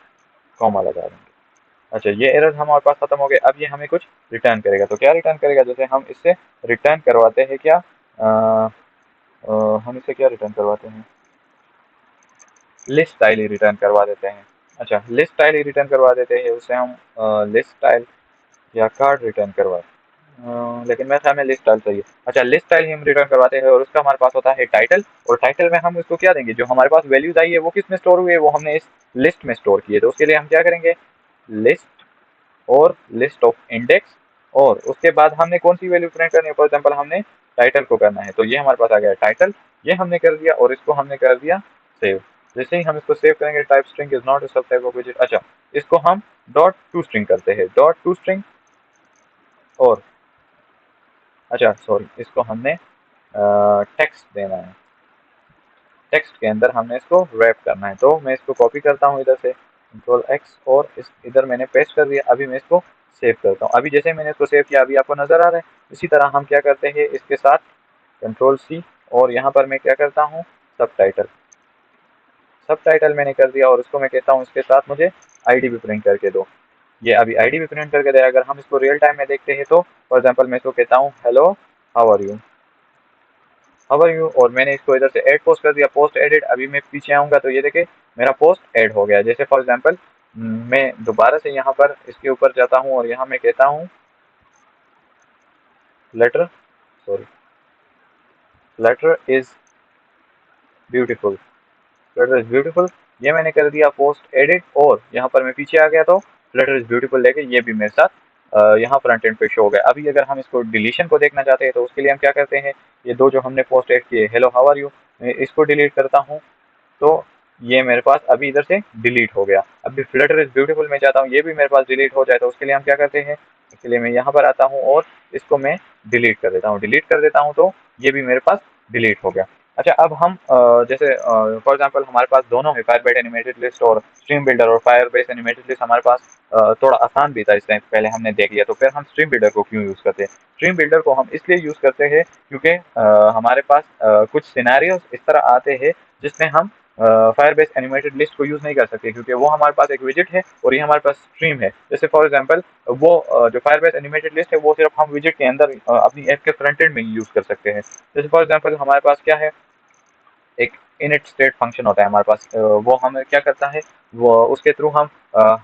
कॉमा लगा देंगे। अच्छा, ये एरर हमारे पास खत्म हो गए। अब ये हमें कुछ रिटर्न करेगा। तो क्या रिटर्न करेगा? जैसे हम इससे रिटर्न करवाते हैं क्या, हम इससे क्या रिटर्न करवाते हैं, लिस्ट स्टाइल ही रिटर्न करवा देते हैं। अच्छा, लिस्ट स्टाइल ही रिटर्न करवा देते हैं, उससे हम लिस्ट स्टाइल या कार्ड रिटर्न करवाते लेकिन मेरे ख्याल में लिस्ट स्टाइल चाहिए। अच्छा, लिस्ट स्टाइल ही हम रिटर्न करवाते हैं और उसका हमारे पास होता है टाइटल। और टाइटल में हम उसको क्या देंगे, जो हमारे पास वैल्यूज आई है वो किस में स्टोर हुई है, वो हमने इस लिस्ट में स्टोर की है। तो उसके लिए हम क्या करेंगे, लिस्ट और लिस्ट ऑफ इंडेक्स, और उसके बाद हमने कौन सी वैल्यू प्रिंट करनी है, फॉर एग्जांपल हमने टाइटल को करना है। तो ये हमारे पास आ गया टाइटल, ये हमने कर दिया और इसको हमने कर दिया सेव। जैसे ही हम इसको सेव करेंगे, type string is not a सब टाइप ऑफ विजेट। अच्छा, इसको हम डॉट टू स्ट्रिंग करते हैं, डॉट टू स्ट्रिंग। और अच्छा सॉरी, इसको हमने टेक्स्ट देना है, टेक्स्ट के अंदर हमने इसको रैप करना है। तो मैं इसको कॉपी करता हूँ इधर से, कंट्रोल एक्स, और इस इधर मैंने पेस्ट कर दिया। अभी मैं इसको सेव करता हूँ। अभी जैसे मैंने इसको सेव किया, अभी आपको नजर आ रहा है। इसी तरह हम क्या करते हैं इसके साथ, कंट्रोल सी, और यहाँ पर मैं क्या करता हूँ, सब टाइटल, सब टाइटल मैंने कर दिया, और इसको मैं कहता हूँ इसके साथ मुझे आईडी भी प्रिंट करके दो। ये अभी आईडी भी प्रिंट करके दे। अगर हम इसको रियल टाइम में देखते हैं तो फॉर एग्जाम्पल मैं इसको कहता हूँ hello how are you, how are you, और मैंने इसको इधर से ऐड पोस्ट कर दिया, पोस्ट एडिड। अभी मैं पीछे आऊंगा तो ये देखे मेरा पोस्ट ऐड हो गया। जैसे फॉर एग्जांपल मैं दोबारा से यहाँ पर इसके ऊपर जाता हूँ और यहाँ मैं कहता हूँ letter, sorry, letter is beautiful, letter is beautiful, ये मैंने कर दिया पोस्ट एडिट। और यहाँ पर मैं पीछे आ गया तो लेटर इज ब्यूटीफुल लेके ये भी मेरे साथ यहाँ फ्रंट एंड पे शो हो गया। अभी अगर हम इसको डिलीशन को देखना चाहते हैं तो उसके लिए हम क्या करते हैं, ये दो जो हमने पोस्ट एड किए, हेलो हाउ आर यू, मैं इसको डिलीट करता हूँ। तो ये मेरे पास अभी इधर से डिलीट हो गया। अभी फ्लटर इज ब्यूटीफुल में जाता हूँ, ये भी मेरे पास डिलीट हो जाए। तो उसके लिए हम क्या करते हैं, इसके लिए मैं यहाँ पर आता हूँ और इसको मैं डिलीट कर देता हूँ, डिलीट कर देता हूँ, तो ये भी मेरे पास डिलीट हो गया। अच्छा, अब हम जैसे फॉर एग्जांपल हमारे पास दोनों है, फायरबेस एनिमेटेड लिस्ट और स्ट्रीम बिल्डर, और फायरबेस एनिमेटेड लिस्ट हमारे पास थोड़ा आसान भी था, इस टाइम पहले हमने देख लिया। तो फिर हम स्ट्रीम बिल्डर को क्यों यूज़ करते हैं? स्ट्रीम बिल्डर को हम इसलिए यूज़ करते हैं क्योंकि हमारे पास कुछ सिनेरियोज इस तरह आते हैं जिसमें हम फायरबेस एनिमेटेड लिस्ट को यूज़ नहीं कर सकते, क्योंकि वो हमारे पास एक विजिट है और ये हमारे पास स्ट्रीम है। जैसे फॉर एग्जांपल वो जो फायरबेस एनिमेटेड लिस्ट है वो सिर्फ हम विजिट के अंदर अपनी ऐप के फ्रंट एंड में ही यूज़ कर सकते हैं। जैसे फॉर एग्जांपल हमारे पास क्या है, एक इनिट स्टेट फंक्शन होता है हमारे पास, वो हमें क्या करता है, वो उसके थ्रू हम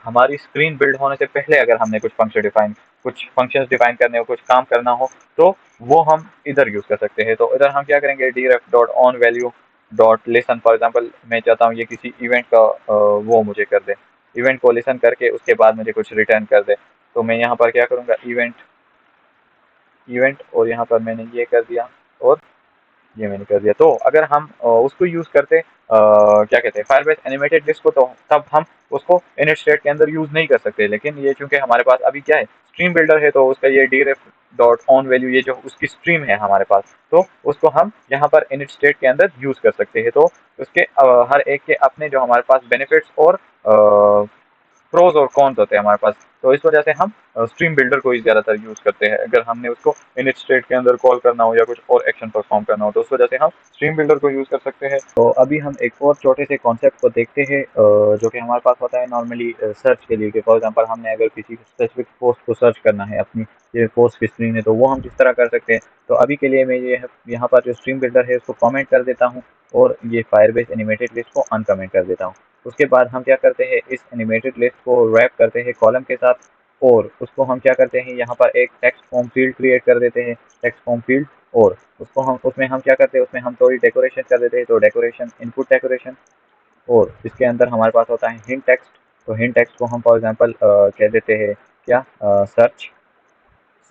हमारी स्क्रीन बिल्ड होने से पहले अगर हमने कुछ फंक्शंस डिफाइन करने हो, कुछ काम करना हो, तो वो हम इधर यूज कर सकते हैं। तो इधर हम क्या करेंगे, deref dot on value dot listen, for example मैं चाहता हूँ ये किसी इवेंट का वो मुझे कर दे, इवेंट को लिसन करके उसके बाद मुझे कुछ रिटर्न कर दे। तो मैं यहाँ पर क्या करूँगा, इवेंट, इवेंट, और यहाँ पर मैंने ये कर दिया और ये मैंने कर दिया। तो अगर हम उसको यूज करते क्या कहते हैं, फायरबेस एनिमेटेड लिस्ट को, तो तब हम उसको इनिट स्टेट के अंदर यूज नहीं कर सकते। लेकिन ये चूंकि हमारे पास अभी क्या है, स्ट्रीम बिल्डर है, तो उसका ये डीरेफ डॉट ऑन वैल्यू, ये जो उसकी स्ट्रीम है हमारे पास, तो उसको हम यहाँ पर इनिट स्टेट के अंदर यूज कर सकते हैं। तो उसके हर एक के अपने जो हमारे पास बेनिफिट्स और प्रोज और कॉन्स होते हैं हमारे पास। तो इस वजह से हम स्ट्रीम बिल्डर को ही ज्यादातर यूज करते हैं अगर हमने उसको इनिट स्टेट के अंदर कॉल करना हो या कुछ और एक्शन परफॉर्म करना हो, तो उस वजह से हम स्ट्रीम बिल्डर को यूज कर सकते हैं। तो अभी हम एक और छोटे से कॉन्सेप्ट को देखते हैं जो कि हमारे पास होता है नॉर्मली सर्च के लिए, कि फॉर एग्जांपल हमने अगर किसी स्पेसिफिक पोस्ट को सर्च करना है, अपनी ये पोस्ट की स्क्रीन है, तो वो हम किस तरह कर सकते हैं। तो अभी के लिए मैं ये यहाँ पर जो स्ट्रीम बिल्डर है उसको कमेंट कर देता हूँ और ये फायरबेस एनिमेटेड लिस्ट को अनकमेंट कर देता हूँ। उसके बाद हम क्या करते हैं, इस एनिमेटेड लिस्ट को रैप करते हैं कॉलम के साथ, और उसको हम क्या करते हैं, यहाँ पर एक टेक्स्ट फॉर्म फील्ड क्रिएट कर देते हैं, टेक्स्ट फॉर्म फील्ड। और उसको हम उसमें हम क्या करते हैं, उसमें हम थोड़ी डेकोरेशन कर देते हैं, तो डेकोरेशन, इनपुट डेकोरेशन। और इसके अंदर हमारे पास होता है हिंट टेक्स्ट। तो हिंट टेक्स्ट को हम फॉर एग्जांपल कह देते हैं क्या, सर्च,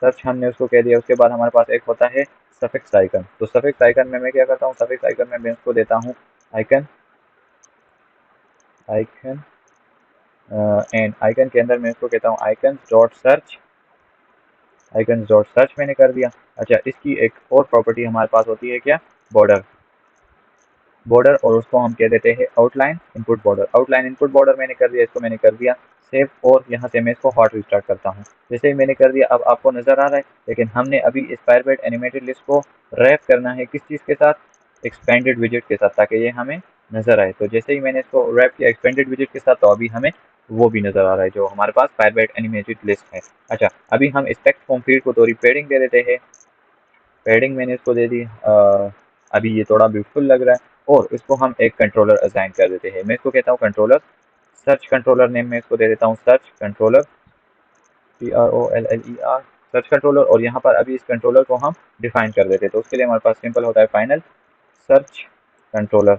सर्च हमने उसको कह दिया। उसके बाद हमारे पास एक होता है सफिक्स आइकन। तो सफिक्स आइकन में मैं क्या करता हूँ, सफिक्स आइकन में मैं उसको देता हूँ आइकन, आइकन एंड आइकन के अंदर मैं इसको कहता हूँ icon dot search, icon dot search मैंने कर दिया। अच्छा, इसकी एक और प्रॉपर्टी हमारे पास होती है क्या, बॉर्डर, बॉर्डर, और उसको हम कह देते हैं outline input border, outline input border मैंने कर दिया, इसको मैंने कर दिया सेव। और यहाँ से मैं इसको हॉट रिस्टार्ट करता हूँ। जैसे ही मैंने कर दिया, अब आपको नजर आ रहा है। लेकिन हमने अभी इस फायरबेस एनिमेटेड लिस्ट को रैप करना है किस चीज़ के साथ, एक्सपेंडेड विजेट के साथ, ताकि ये हमें नजर आए। तो जैसे ही मैंने इसको रैप किया एक्सपेंडेड विजेट के साथ, तो अभी हमें वो भी नज़र आ रहा है जो हमारे पास फायरबेस एनिमेटेड लिस्ट है। अच्छा, अभी हम इस टेक्स्ट फॉर्म फील्ड को थोड़ी पेडिंग दे देते हैं। पेडिंग मैंने इसको दे दी। अभी ये थोड़ा ब्यूटीफुल लग रहा है और इसको हम एक कंट्रोलर असाइन कर देते हैं। मैं इसको कहता हूँ कंट्रोलर, सर्च कंट्रोलर नेम में इसको दे देता हूँ search controller, CROLLER, search controller. और यहाँ पर अभी इस कंट्रोलर को हम डिफाइन कर देते हैं, तो उसके लिए हमारे पास सिंपल होता है final search controller,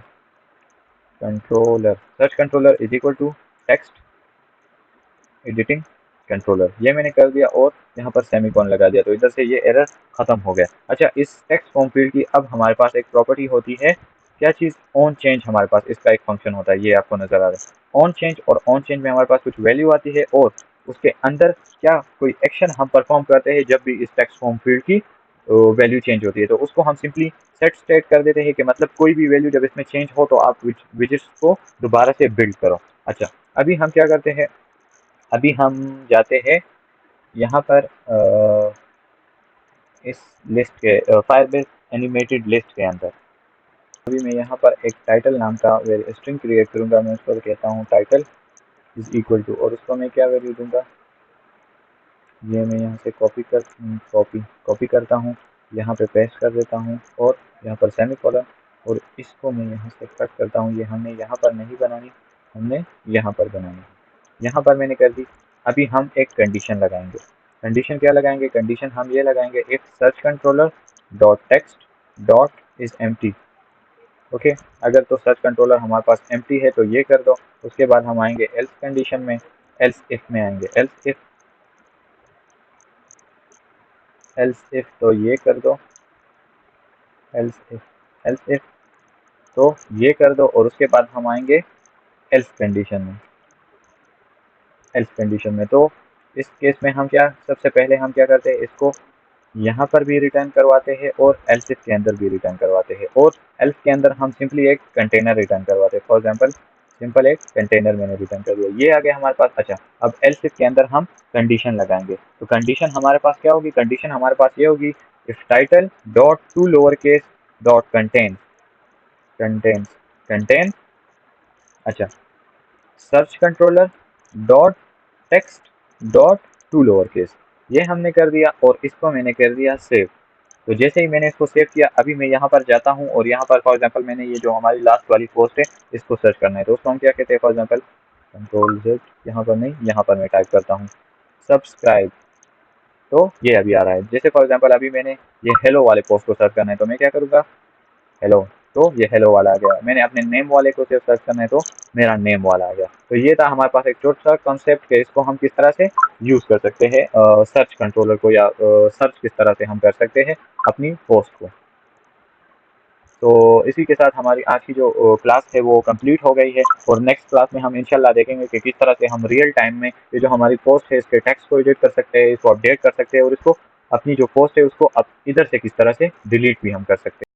search controller is equal to text editing controller. ये मैंने कर दिया और यहाँ पर सेमीकोलन लगा दिया, तो इधर से ये एरर खत्म हो गया। अच्छा, इस टेक्स्ट फॉर्म फील्ड की अब हमारे पास एक प्रॉपर्टी होती है, क्या चीज़, ऑन चेंज। हमारे पास इसका एक फंक्शन होता है, ये आपको नजर आ रहा है ऑन चेंज। और ऑन चेंज में हमारे पास कुछ वैल्यू आती है और उसके अंदर क्या कोई एक्शन हम परफॉर्म करते हैं जब भी इस टेक्स्ट फॉर्म फील्ड की वैल्यू चेंज होती है, तो उसको हम सिंपली सेट स्टेट कर देते हैं कि मतलब कोई भी वैल्यू जब इसमें चेंज हो तो आप विजिट्स को दोबारा से बिल्ड करो। अच्छा, अभी हम क्या करते हैं, अभी हम जाते हैं यहाँ पर इस लिस्ट के फायरबेस एनिमेटेड लिस्ट के अंदर। अभी मैं यहाँ पर एक टाइटल नाम का स्ट्रिंग क्रिएट करूँगा। मैं उसको कहता हूँ टाइटल इज इक्वल टू, और उसको मैं क्या वैल्यू दूंगा, ये मैं यहाँ से कॉपी करता हूँ, यहाँ पे पेस्ट कर देता हूँ और यहाँ पर सेमीकोलन, और इसको मैं यहाँ से कट करता हूँ। ये हमने यहाँ पर नहीं बनानी, हमने यहाँ पर बनानी है। यहाँ पर मैंने कर दी। अभी हम एक कंडीशन लगाएंगे। कंडीशन क्या लगाएंगे, कंडीशन हम ये लगाएंगे if search controller dot text dot is empty. Okay, अगर तो सर्च कंट्रोलर हमारे पास एम्प्टी है तो ये कर दो। उसके बाद हम आएंगे एल्स कंडीशन में, एल्स इफ में आएंगे, एल्स इफ तो ये कर दो, एल्स इफ तो ये कर दो। और उसके बाद हम आएंगे एल्स कंडीशन में, तो इस केस में हम क्या, सबसे पहले हम क्या करते हैं, इसको यहाँ पर भी रिटर्न करवाते हैं और एल्स इफ के अंदर भी रिटर्न करवाते हैं। और एल्स के अंदर हम सिंपली एक कंटेनर रिटर्न करवाते हैं। फॉर एग्जांपल सिंपल एक कंटेनर मैंने रिटर्न कर दिया, ये आ गया हमारे पास। अच्छा, अब एल्स इफ के अंदर हम कंडीशन लगाएंगे, तो कंडीशन हमारे पास क्या होगी, कंडीशन हमारे पास ये होगी if title dot to lower case dot contain, अच्छा, search controller dot text dot to lower case, ये हमने कर दिया और इसको मैंने कर दिया सेव। तो जैसे ही मैंने इसको सेव किया, अभी मैं यहाँ पर जाता हूँ और यहाँ पर फॉर एग्जांपल मैंने ये जो हमारी लास्ट वाली पोस्ट है इसको सर्च करना है, तो उसको हम क्या कहते हैं, फॉर एग्जांपल कंट्रोल जेड, यहाँ पर नहीं, यहाँ पर मैं टाइप करता हूँ सब्सक्राइब, तो ये अभी आ रहा है। जैसे फॉर एग्जांपल अभी मैंने ये हेलो वाले पोस्ट को सर्च करना है, तो मैं क्या करूँगा, हेलो, तो ये हेलो वाला आ गया। मैंने अपने नेम वाले को सिर्फ सर्च करना है तो मेरा नेम वाला आ गया। तो ये था हमारे पास एक छोटा सा कॉन्सेप्ट के इसको हम किस तरह से यूज कर सकते हैं सर्च कंट्रोलर को, या सर्च किस तरह से हम कर सकते हैं अपनी पोस्ट को। तो इसी के साथ हमारी आज की जो क्लास है वो कंप्लीट हो गई है, और नेक्स्ट क्लास में हम इंशाल्लाह देखेंगे कि किस तरह से हम रियल टाइम में ये जो हमारी पोस्ट है इसके टेक्स्ट को एडिट कर सकते हैं, इसको अपडेट कर सकते हैं, और इसको अपनी जो पोस्ट है उसको इधर से किस तरह से डिलीट भी हम कर सकते हैं।